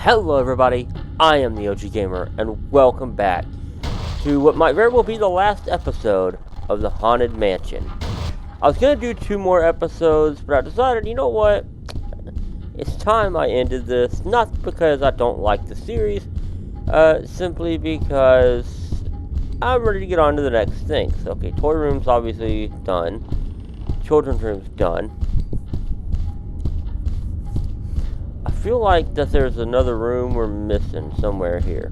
Hello everybody, I am the OG Gamer, and welcome back to what might very well be the last episode of the Haunted Mansion. I was going to do 2 more episodes, but I decided, you know what, it's time I ended this, not because I don't like the series, simply because I'm ready to get on to the next thing. So, okay, toy room's obviously done, children's room's done. I feel like that there's another room we're missing somewhere here.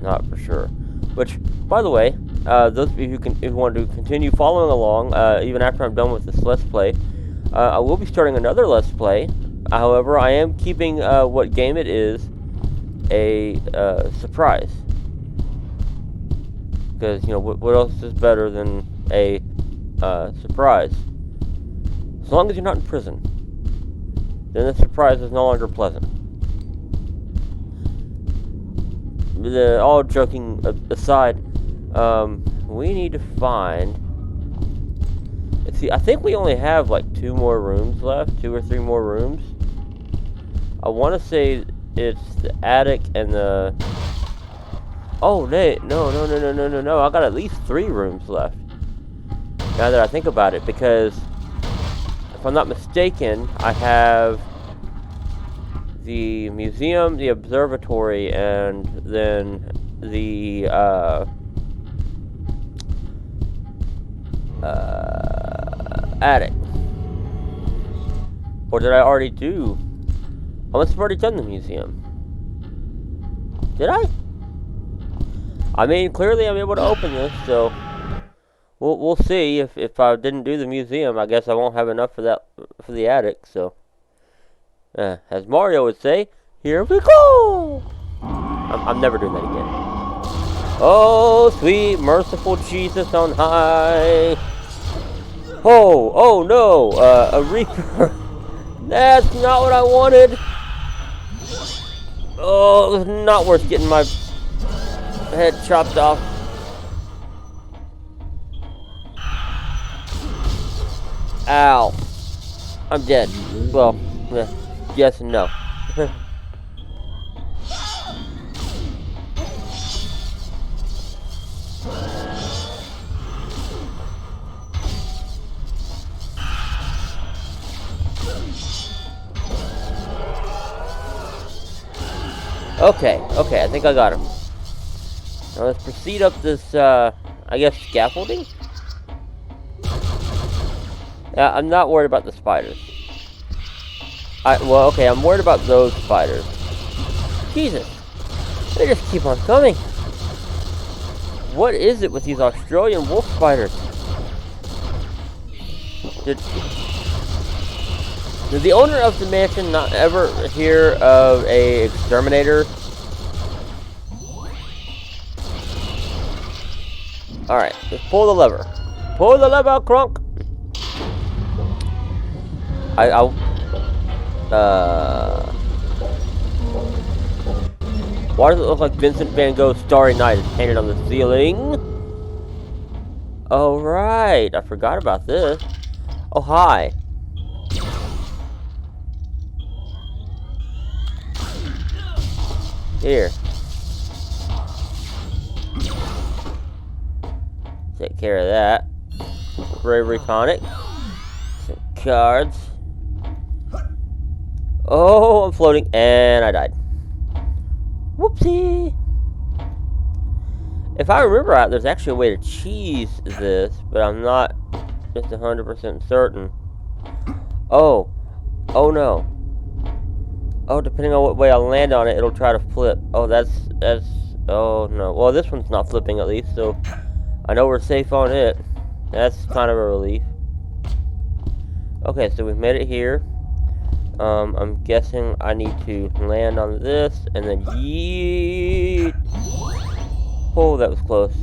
Not for sure. Which, by the way, those of you who want to continue following along, even after I'm done with this Let's Play, I will be starting another Let's Play. However, I am keeping what game it is a surprise. Because, you know, what else is better than a surprise? As long as you're not in prison. Then the surprise is no longer pleasant. All joking aside, we need to find... Let's see, I think we only have like 2 more rooms left, 2 or 3 more rooms. I want to say it's the attic and the... Oh, no, I got at least 3 rooms left. Now that I think about it, because... if I'm not mistaken, I have the museum, the observatory, and then the attic. Or did I already do? I must have already done the museum. Did I? I mean, clearly I'm able to open this, so... We'll see. If I didn't do the museum, I guess I won't have enough for the attic. So, as Mario would say, here we go. I'm never doing that again. Oh, sweet merciful Jesus on high. Oh no, a reaper. That's not what I wanted. Oh, it's not worth getting my head chopped off. Ow. I'm dead. Well, yes and no. Okay, I think I got him. Now let's proceed up this, I guess, scaffolding? Yeah, I'm not worried about the spiders. Well, okay, I'm worried about those spiders. Jesus! They just keep on coming! What is it with these Australian wolf spiders? Did the owner of the mansion not ever hear of a exterminator? Alright, let's pull the lever. Pull the lever, Crunk! Why does it look like Vincent van Gogh's Starry Night is painted on the ceiling? Oh, right. I forgot about this. Oh, hi. Here. Take care of that. Bravery tonic. Some cards. Oh, I'm floating, and I died. Whoopsie! If I remember right, there's actually a way to cheese this, but I'm not just 100% certain. Oh no. Oh, depending on what way I land on it, it'll try to flip. Oh, that's, oh no. Well, this one's not flipping at least, so I know we're safe on it. That's kind of a relief. Okay, so we've made it here. I'm guessing I need to land on this and then yeet. Oh, that was close.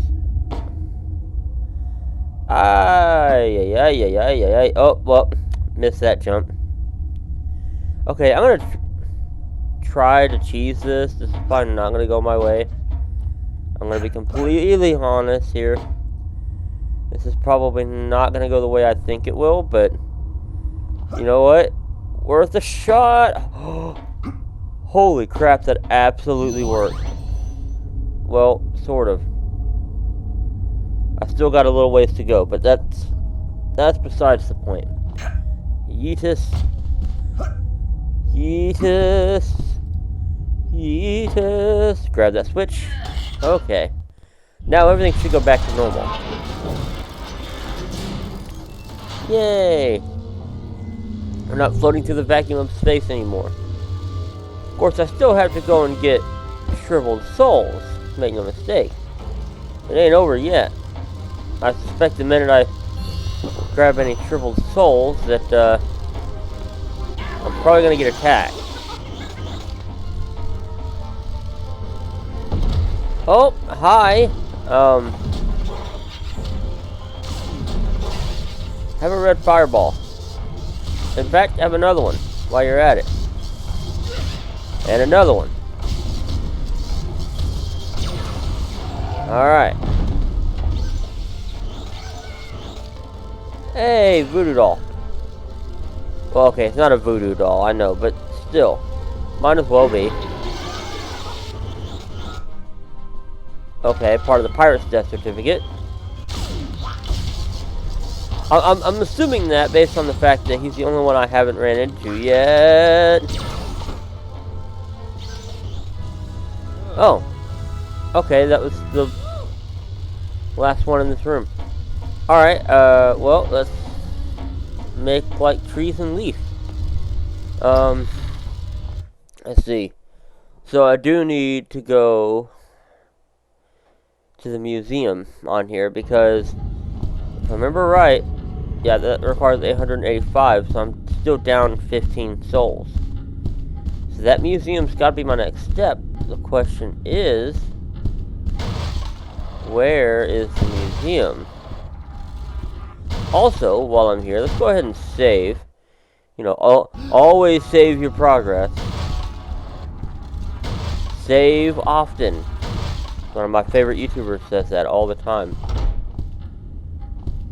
Ay. Oh, well, missed that jump. Okay, I'm gonna try to cheese this. This is probably not gonna go my way. I'm gonna be completely honest here. This is probably not gonna go the way I think it will, but you know what? Worth a shot. Holy crap, that absolutely worked. Well, sort of. I still got a little ways to go, but that's besides the point. Yeetus. Yeetus. Yeetus. Grab that switch. Okay. Now everything should go back to normal. Yay! We're not floating through the vacuum of space anymore. Of course, I still have to go and get shriveled souls. Make no mistake. It ain't over yet. I suspect the minute I grab any shriveled souls that, I'm probably gonna get attacked. Oh, hi. Have a red fireball. In fact, have another one while you're at it. And another one. Alright. Hey, voodoo doll. Well, okay, it's not a voodoo doll, I know, but still. Might as well be. Okay, part of the pirate's death certificate. I'm assuming that based on the fact that he's the only one I haven't ran into yet. Oh. Okay, that was the last one in this room. Alright, well, let's make like trees and leaf. Let's see. So I do need to go to the museum on here because if I remember right, yeah, that requires 885, so I'm still down 15 souls. So that museum's got to be my next step. The question is, where is the museum? Also, while I'm here, let's go ahead and save. You know, always save your progress. Save often. One of my favorite YouTubers says that all the time.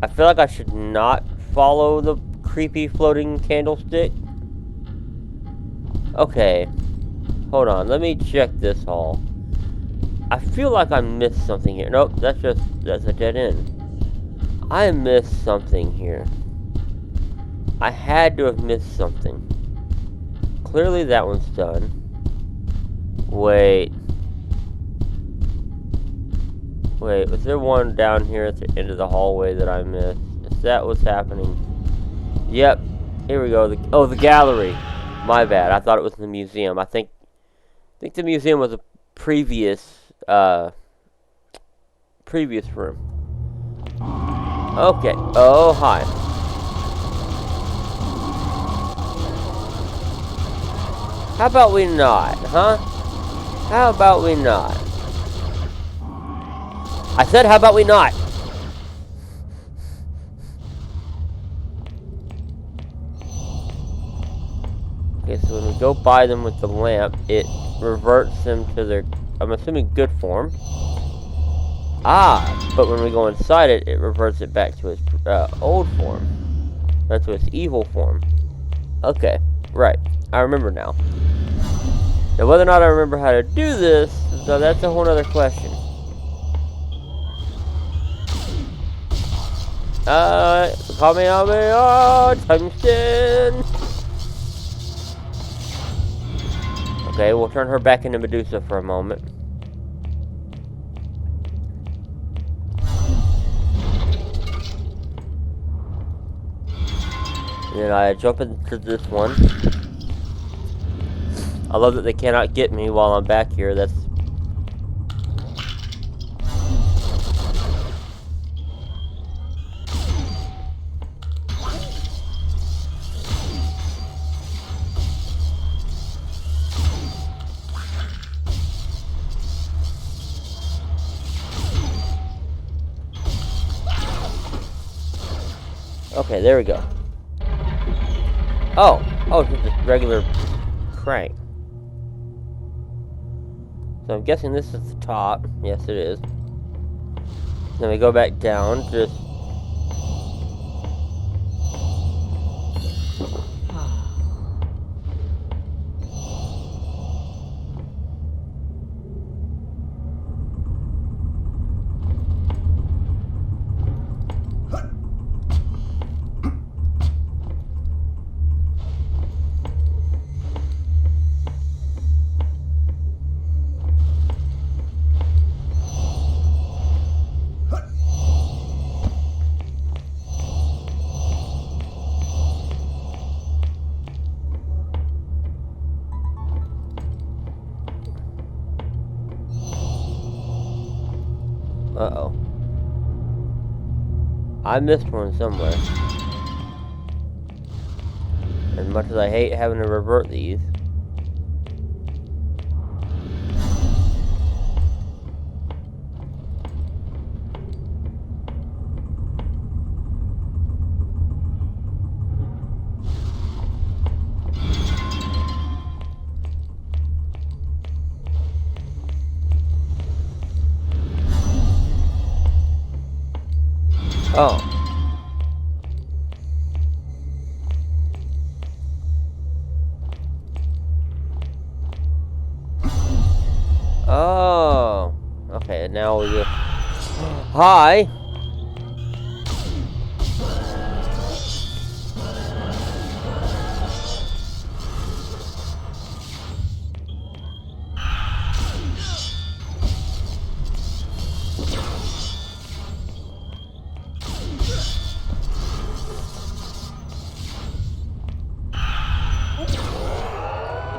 I feel like I should not follow the creepy floating candlestick. Okay. Hold on, let me check this hall. I feel like I missed something here. Nope, that's a dead end. I missed something here. I had to have missed something. Clearly that one's done. Wait, was there one down here at the end of the hallway that I missed? Is that what's happening? Yep. Here we go. The gallery. My bad. I thought it was the museum. I think the museum was a previous room. Okay. Oh, hi. How about we not, huh? How about we not? I said, how about we not? Okay, so when we go by them with the lamp, it reverts them to their, I'm assuming, good form. Ah, but when we go inside it, it reverts it back to its old form. Or to its evil form. Okay, right. I remember now. Now, whether or not I remember how to do this, so that's a whole other question. Kamehameha, tungsten. Okay, we'll turn her back into Medusa for a moment. And then I jump into this one. I love that they cannot get me while I'm back here. That's... Okay, there we go. Oh, it's just a regular crank. So I'm guessing this is the top. Yes, it is. Then we go back down, just... Uh-oh. I missed one somewhere. As much as I hate having to revert these. Oh. Oh. Okay, now we go. Hi.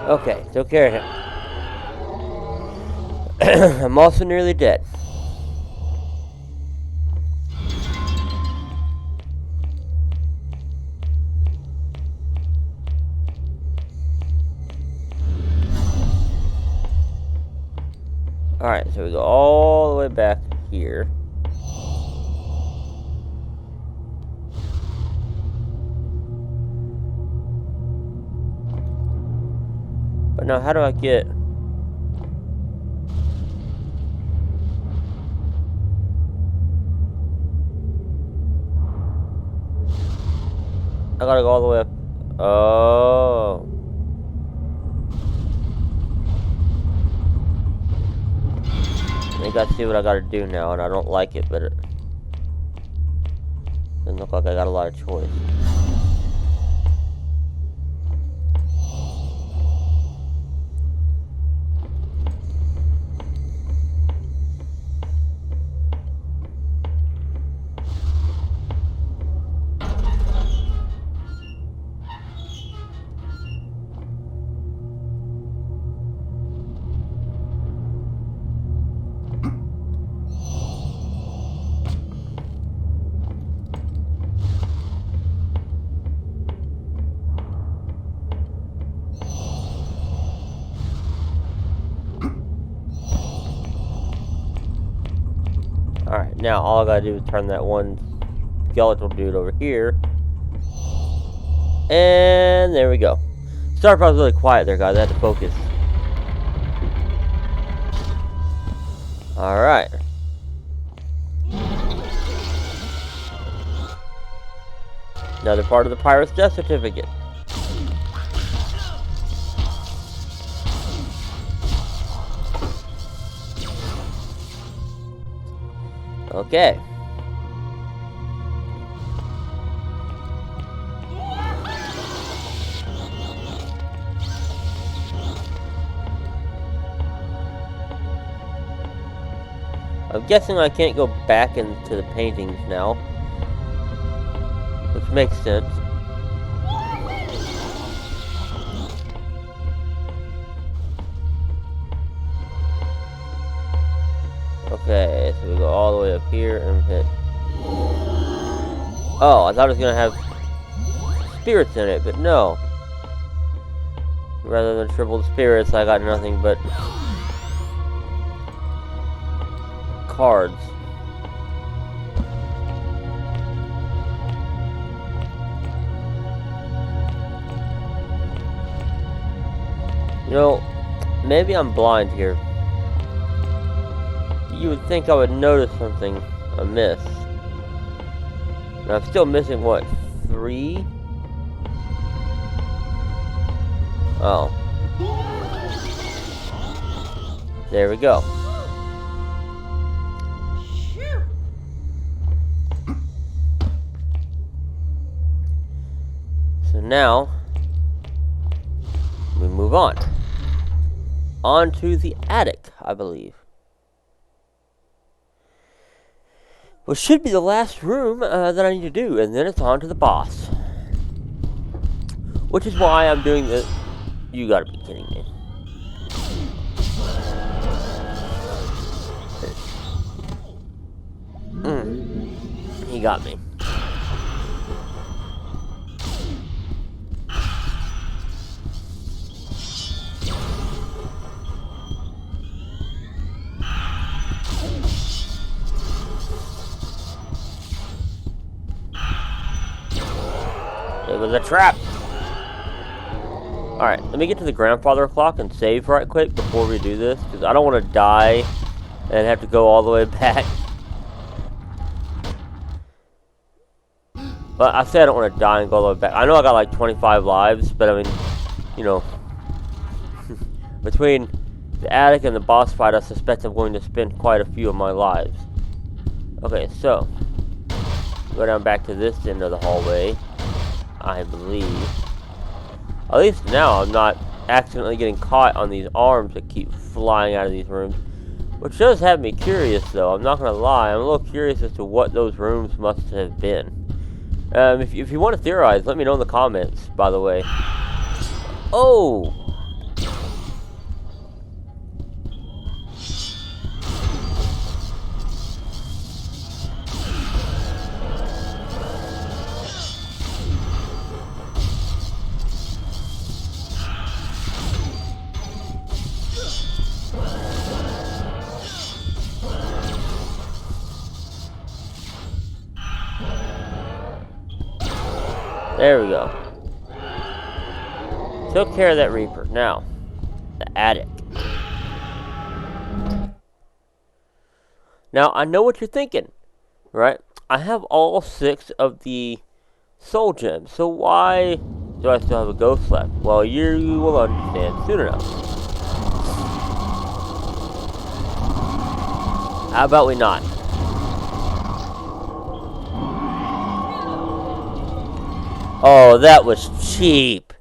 Okay, took care of him. I'm also nearly dead. Alright, so we go all the way back here. But now, how do I get... I gotta go all the way up. Oh. I think I see what I gotta do now, and I don't like it, but it doesn't look like I got a lot of choice. Alright, now all I gotta do is turn that one skeletal dude over here. And there we go. Sorry if I was really quiet there, guys. I had to focus. Alright. Another part of the pirate's death certificate. Okay. I'm guessing I can't go back into the paintings now. Which makes sense. Okay, so we go all the way up here and hit. Oh, I thought it was gonna have spirits in it, but no. Rather than triple spirits, I got nothing but cards. You know, maybe I'm blind here. You would think I would notice something amiss. And I'm still missing, what, 3? Oh. There we go. So now, we move on. On to the attic, I believe. Which should be the last room that I need to do, and then it's on to the boss. Which is why I'm doing this. You gotta be kidding me. He got me. It was a trap. Alright, let me get to the grandfather clock and save right quick before we do this, because I don't want to die and have to go all the way back. But I say I don't want to die and go all the way back. I know I got like 25 lives, but I mean, you know, between the attic and the boss fight, I suspect I'm going to spend quite a few of my lives. Okay, so, go down back to this end of the hallway, I believe. At least now I'm not accidentally getting caught on these arms that keep flying out of these rooms. Which does have me curious, though. I'm not going to lie. I'm a little curious as to what those rooms must have been. If you want to theorize, let me know in the comments, by the way. Oh! There we go. Took care of that Reaper. Now, the attic. Now, I know what you're thinking, right? I have all 6 of the soul gems, so why do I still have a ghost left? Well, you will understand soon enough. How about we not? Oh, that was cheap.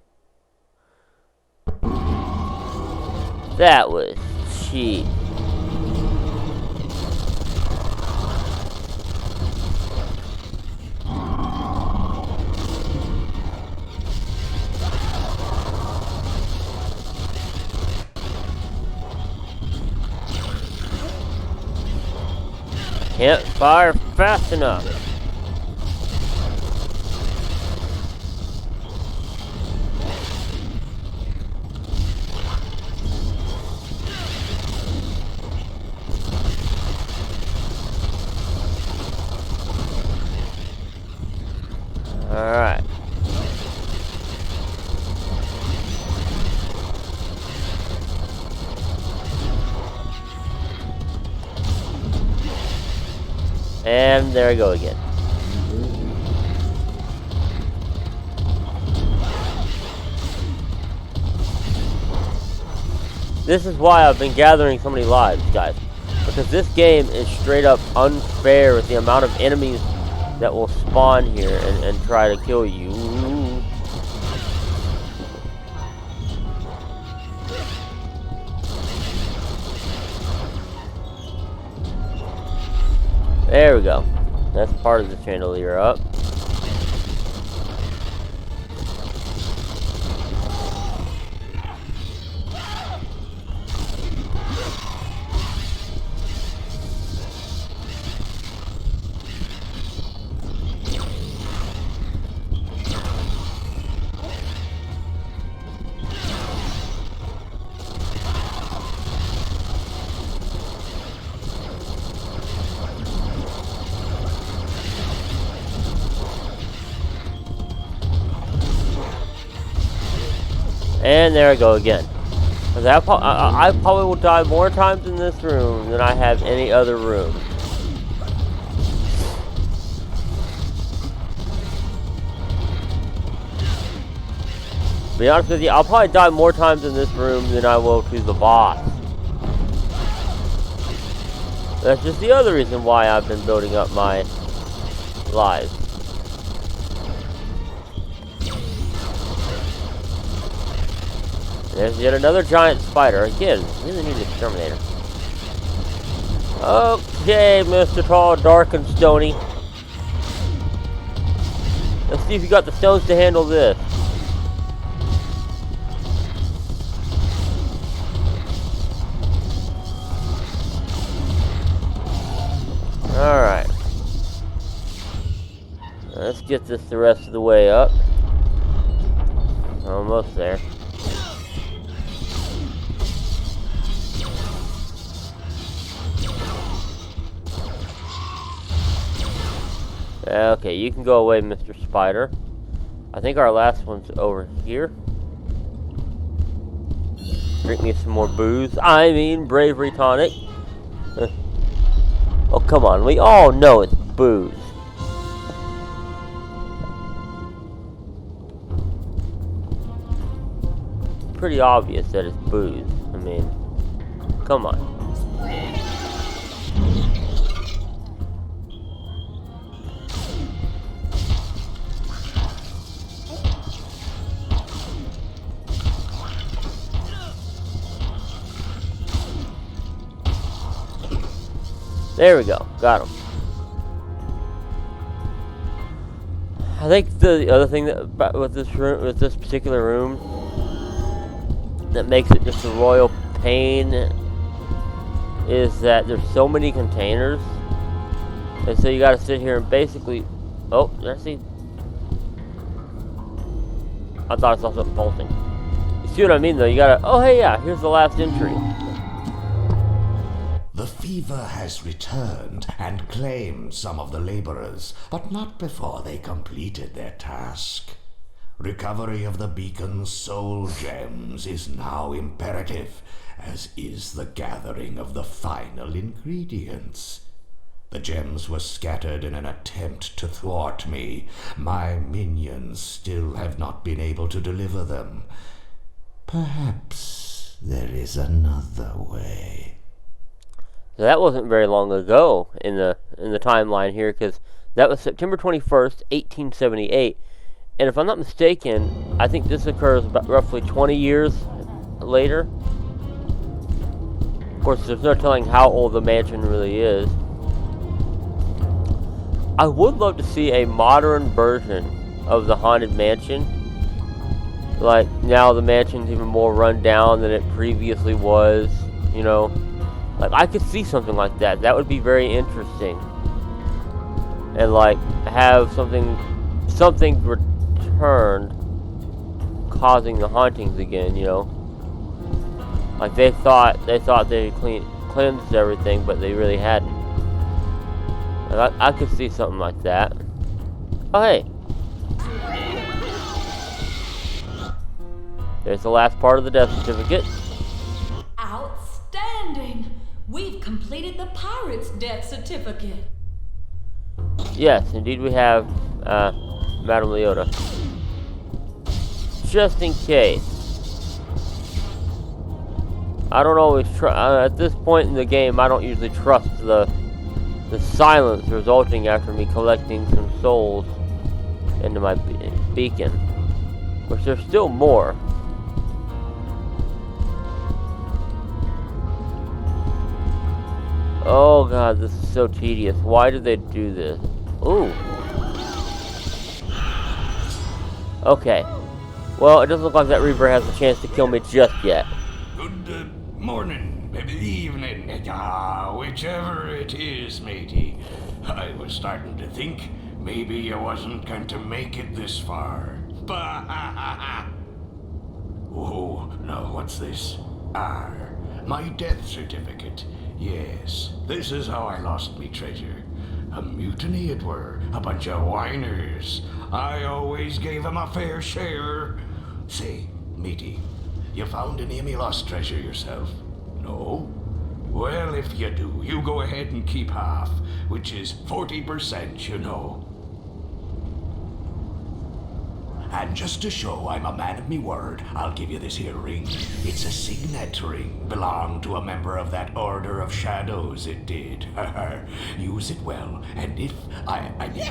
That was cheap. Can't fire fast enough. Alright. And there I go again. This is why I've been gathering so many lives, guys. Because this game is straight up unfair with the amount of enemies that will spawn here and try to kill you. There we go. That's part of the chandelier up. And there I go again. I probably will die more times in this room than I have any other room. To be honest with you, I'll probably die more times in this room than I will to the boss. That's just the other reason why I've been building up my lives. There's yet another giant spider. Again, really need an exterminator. Okay, Mr. Tall, Dark, and Stony. Let's see if you got the stones to handle this. Alright. get this the rest of the way up. Almost there. Okay, you can go away, Mr. Spider. I think our last one's over here. Drink me some more booze. I mean, bravery tonic. Oh, come on. We all know it's booze. Pretty obvious that it's booze. I mean, come on. There we go. Got him. I think the other thing that with this room, with this particular room, that makes it just a royal pain is that there's so many containers, and so you got to sit here and basically. Oh, did I see? I thought I saw something pulsing. You see what I mean, though? You gotta. Oh, hey, yeah. Here's the last entry. The fever has returned and claimed some of the laborers, but not before they completed their task. Recovery of the beacon's soul gems is now imperative, as is the gathering of the final ingredients. The gems were scattered in an attempt to thwart me. My minions still have not been able to deliver them. Perhaps there is another way. So that wasn't very long ago in the timeline here, because that was September 21st, 1878. And if I'm not mistaken, I think this occurs about roughly 20 years later. Of course, there's no telling how old the mansion really is. I would love to see a modern version of the Haunted Mansion. Like, now the mansion's even more run down than it previously was, you know. Like, I could see something like that. That would be very interesting. And, like, have something returned causing the hauntings again, you know. Like, they thought they cleansed everything, but they really hadn't. Like, I could see something like that. Oh, hey. There's the last part of the death certificate. Outstanding! We've completed the pirate's death certificate. Yes, indeed we have, Madame Leota. Just in case. I don't always at this point in the game, I don't usually trust the silence resulting after me collecting some souls into my beacon. Which there's still more. Oh god, this is so tedious. Why did they do this? Ooh. Okay. Well, it doesn't look like that Reaper has a chance to kill me just yet. Good morning, maybe evening, whichever it is, matey. I was starting to think maybe you wasn't going to make it this far. Oh, no, what's this? My death certificate. Yes, this is how I lost me treasure. A mutiny it were, a bunch of whiners. I always gave 'em a fair share. Say, matey, you found any of me lost treasure yourself? No? Well, if you do, you go ahead and keep half, which is 40%, you know. And just to show I'm a man of me word, I'll give you this here ring. It's a signet ring. Belonged to a member of that Order of Shadows, it did. Use it well, and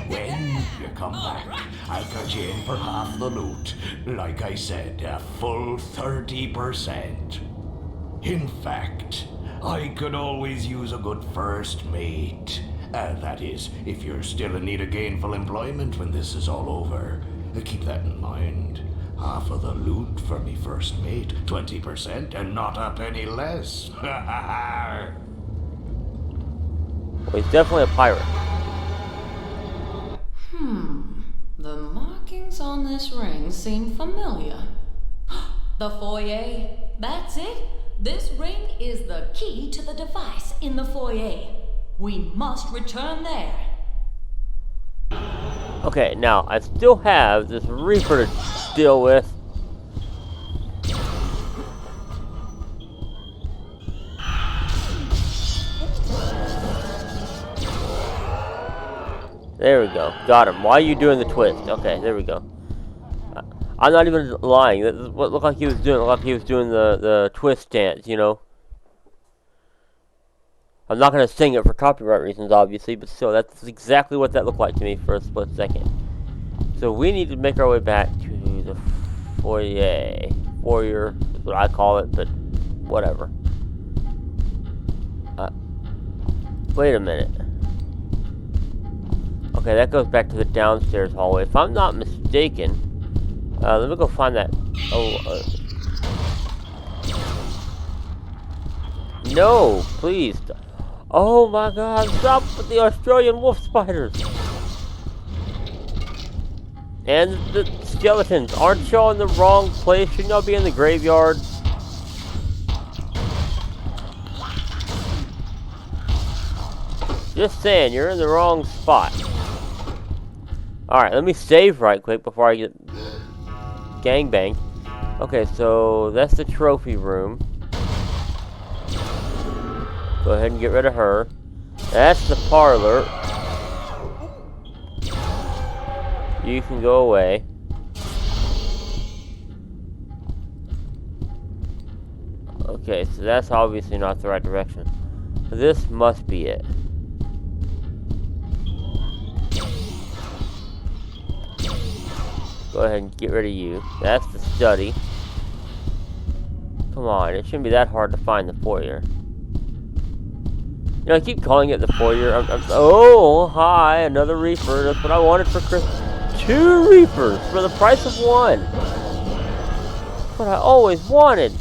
when you come back, I'll cut you in for half the loot. Like I said, a full 30%. In fact, I could always use a good first mate. That is, if you're still in need of gainful employment when this is all over. Keep that in mind. Half of the loot for me first mate, 20%, and not a penny less. Well, he's definitely a pirate. The markings on this ring seem familiar. The foyer. That's it. This ring is the key to the device in the foyer. We must return there. Okay, now I still have this Reaper to deal with. There we go. Got him. Why are you doing the twist? Okay, there we go. I'm not even lying. That is what looked like he was doing. It looked like he was doing the twist dance, you know. I'm not going to sing it for copyright reasons, obviously, but still, that's exactly what that looked like to me for a split second. So we need to make our way back to the foyer. Foyer is what I call it, but whatever. Wait a minute. Okay, that goes back to the downstairs hallway. If I'm not mistaken, let me go find that. Oh, no, please. Oh my God! Stop with the Australian wolf spiders and the skeletons. Aren't y'all in the wrong place? Shouldn't y'all be in the graveyard? Just saying, you're in the wrong spot. Alright, let me save right quick before I get gangbanged. Okay, so that's the trophy room. Go ahead and get rid of her. That's the parlor. You can go away. Okay, so that's obviously not the right direction. This must be it. Go ahead and get rid of you. That's the study. Come on, it shouldn't be that hard to find the foyer. You know, I keep calling it the foyer. Oh, hi, another Reaper. That's what I wanted for Christmas. 2 Reapers for the price of 1. That's what I always wanted.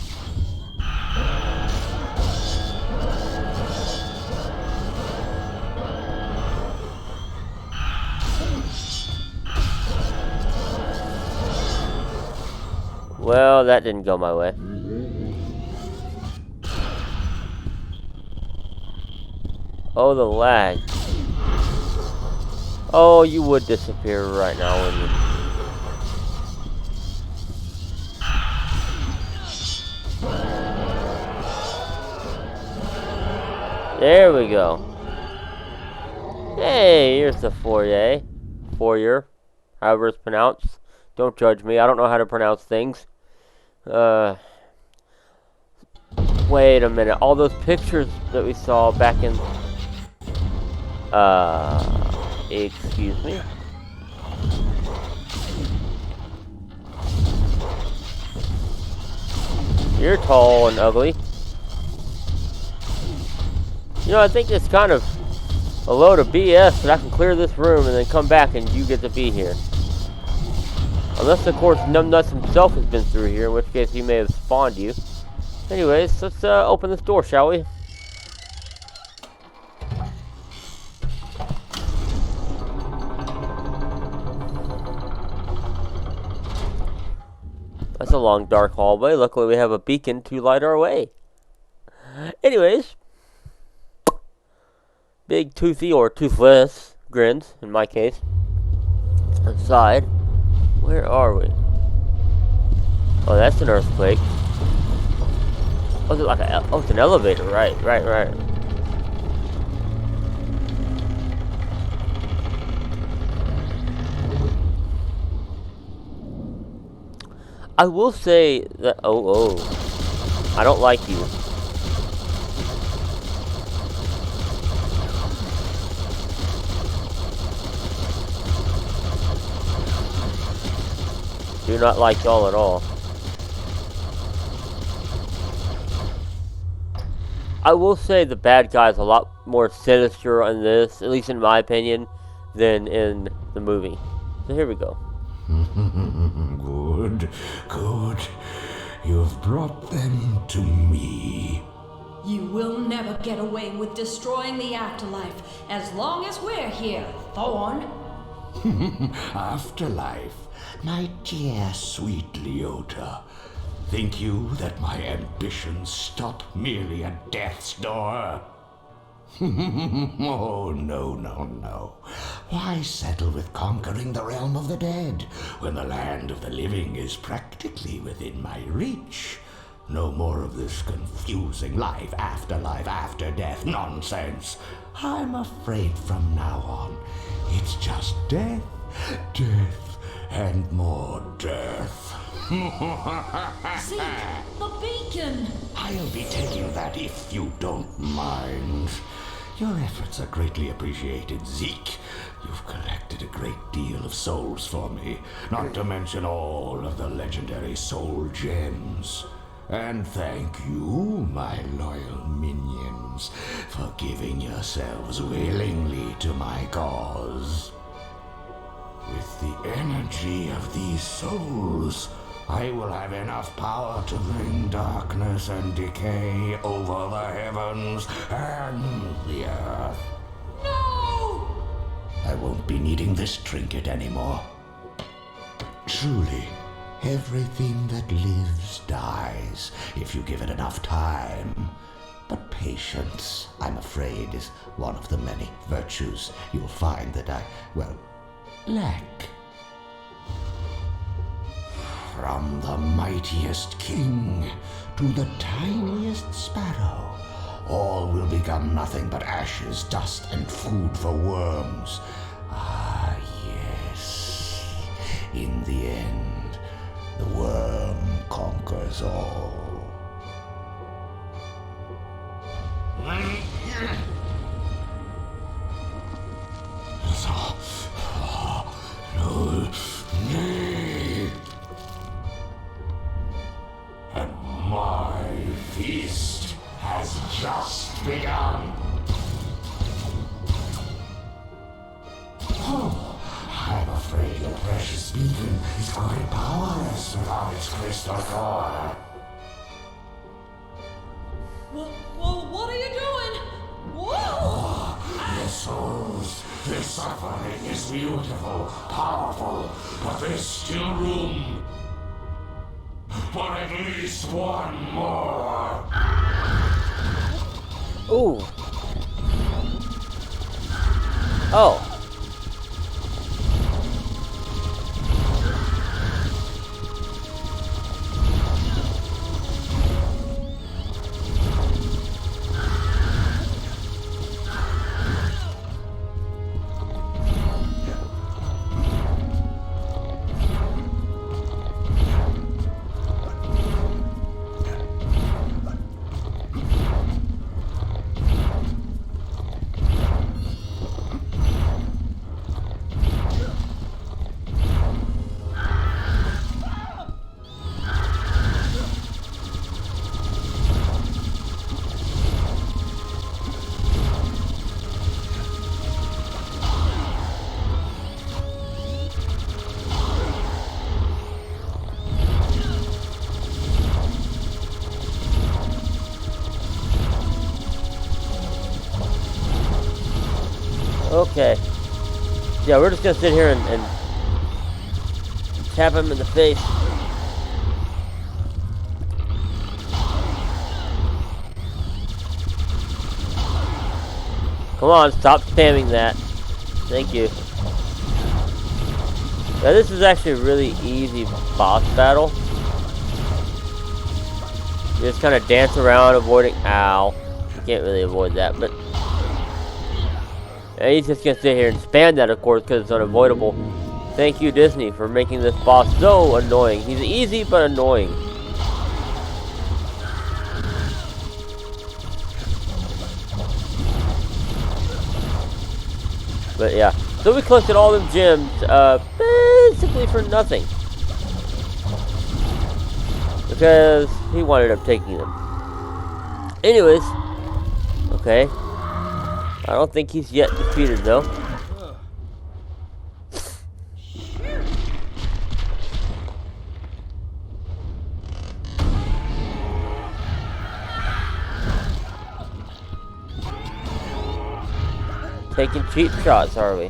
Well, that didn't go my way. Oh, the lag. Oh, you would disappear right now, wouldn't you? There we go. Hey, here's the foyer. Foyer, however it's pronounced. Don't judge me. I don't know how to pronounce things. Wait a minute. All those pictures that we saw back in... excuse me. You're tall and ugly. You know, I think it's kind of a load of BS that I can clear this room and then come back and you get to be here. Unless, of course, Numbnuts himself has been through here, in which case he may have spawned you. Anyways, let's open this door, shall we? That's a long, dark hallway. Luckily, we have a beacon to light our way. Anyways, big toothy or toothless grins, in my case. Inside, where are we? Oh, that's an earthquake. Oh, is it like a, oh, it's an elevator. Right. I will say that, I don't like you. Do not like y'all at all. I will say the bad guy's a lot more sinister in this, at least in my opinion, than in the movie. So here we go. Good. You've brought them to me. You will never get away with destroying the afterlife as long as we're here, Thorn. Afterlife, my dear sweet Leota. Think you that my ambitions stop merely at death's door? Oh, no, no, no. Why settle with conquering the realm of the dead when the land of the living is practically within my reach? No more of this confusing life after death nonsense. I'm afraid from now on, it's just death, death, and more death. See, the beacon! I'll be taking that if you don't mind. Your efforts are greatly appreciated, Zeke. You've collected a great deal of souls for me, not to mention all of the legendary soul gems. And thank you, my loyal minions, for giving yourselves willingly to my cause. With the energy of these souls, I will have enough power to bring darkness and decay over the heavens and the earth. No! I won't be needing this trinket anymore. Truly, everything that lives dies if you give it enough time. But patience, I'm afraid, is one of the many virtues you'll find that I, lack. From the mightiest king to the tiniest sparrow, all will become nothing but ashes, dust, and food for worms. Ah, yes. In the end, the worm conquers all. And my feast has just begun. Oh, I'm afraid your precious beacon is quite powerless without its crystal core. What are you doing? Whoa! Your souls, their suffering is beautiful, powerful, but there's still room for at least one more. Ooh. Oh. Okay. Yeah, we're just gonna sit here and tap him in the face. Come on, stop spamming that. Thank you. Yeah, this is actually a really easy boss battle. You just kind of dance around avoiding... Ow. You can't really avoid that, but... And he's just gonna sit here and spam that, of course, because it's unavoidable. Thank you, Disney, for making this boss so annoying. He's easy, but annoying. But yeah, so we collected all them gems, basically for nothing. Because he wanted up taking them. Anyways, okay. I don't think he's yet defeated, though. Taking cheap shots, are we?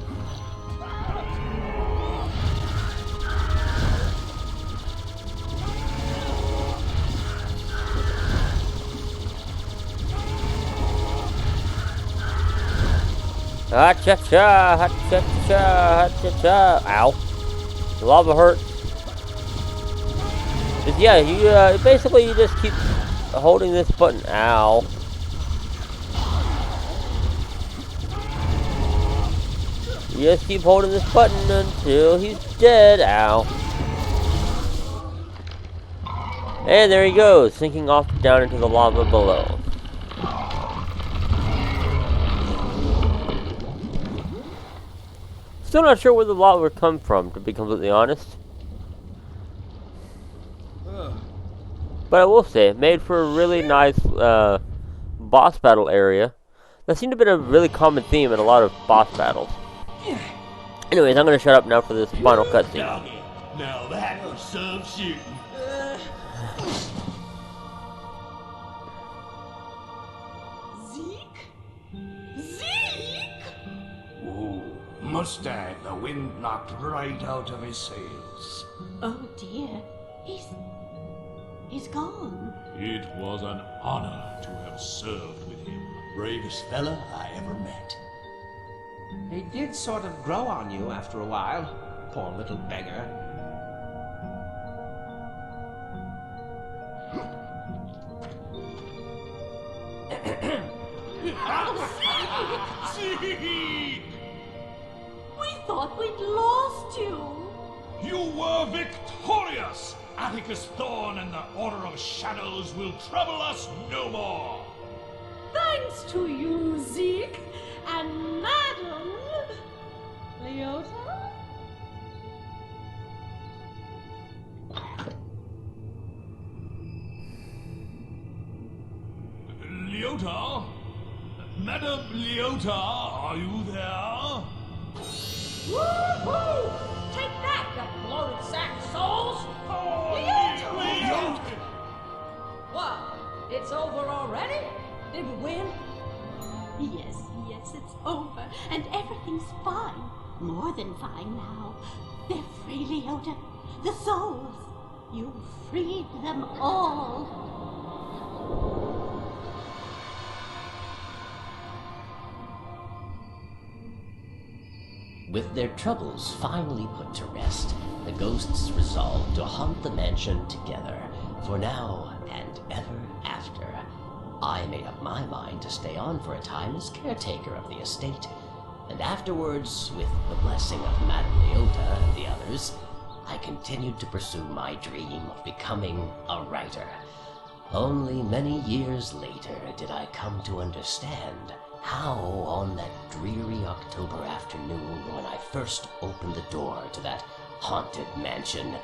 Ha-cha-cha, ha-cha-cha, ha-cha-cha. Ow. Lava hurts. But yeah, you basically you just keep holding this button. Ow. You just keep holding this button until he's dead. Ow. And there he goes, sinking off down into the lava below. Still not sure where the lava would come from, to be completely honest. But I will say, it made for a really nice boss battle area. That seemed to be a really common theme in a lot of boss battles. Anyways, I'm going to shut up now for this final cutscene. Now that was some shooting. Mustang, the wind knocked right out of his sails. Oh dear, he's gone. It was an honor to have served with him. Bravest fella I ever met. He did sort of grow on you after a while. Poor little beggar. Zeke! We thought we'd lost you. You were victorious! Atticus Thorn and the Order of Shadows will trouble us no more! Thanks to you, Zeke, and Madam Leota. Leota? Madam Leota, are you there? Woo-hoo! Take that, you bloated sack of souls! Leota! What? It's over already? Did we win? Yes, it's over, and everything's fine. More than fine now. They're free, Leota. The souls. You freed them all. With their troubles finally put to rest, the ghosts resolved to haunt the mansion together, for now and ever after. I made up my mind to stay on for a time as caretaker of the estate, and afterwards, with the blessing of Madame Leota and the others, I continued to pursue my dream of becoming a writer. Only many years later did I come to understand how, on that dreary October afternoon when I first opened the door to that haunted mansion,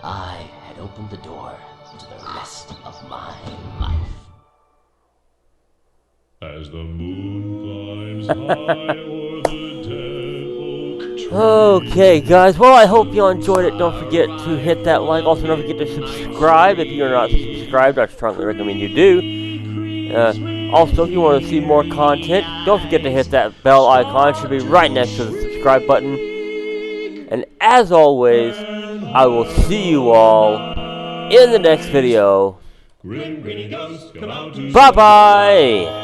I had opened the door to the rest of my life. As the moon climbs high o'er the dead oak tree. Okay, guys. Well, I hope you all enjoyed it. Don't forget to hit that like. Also, don't forget to subscribe if you're not subscribed. I strongly recommend you do. Also, if you want to see more content, don't forget to hit that bell icon. It should be right next to the subscribe button. And as always, I will see you all in the next video. Grim, grinning ghosts come out to Bye-bye!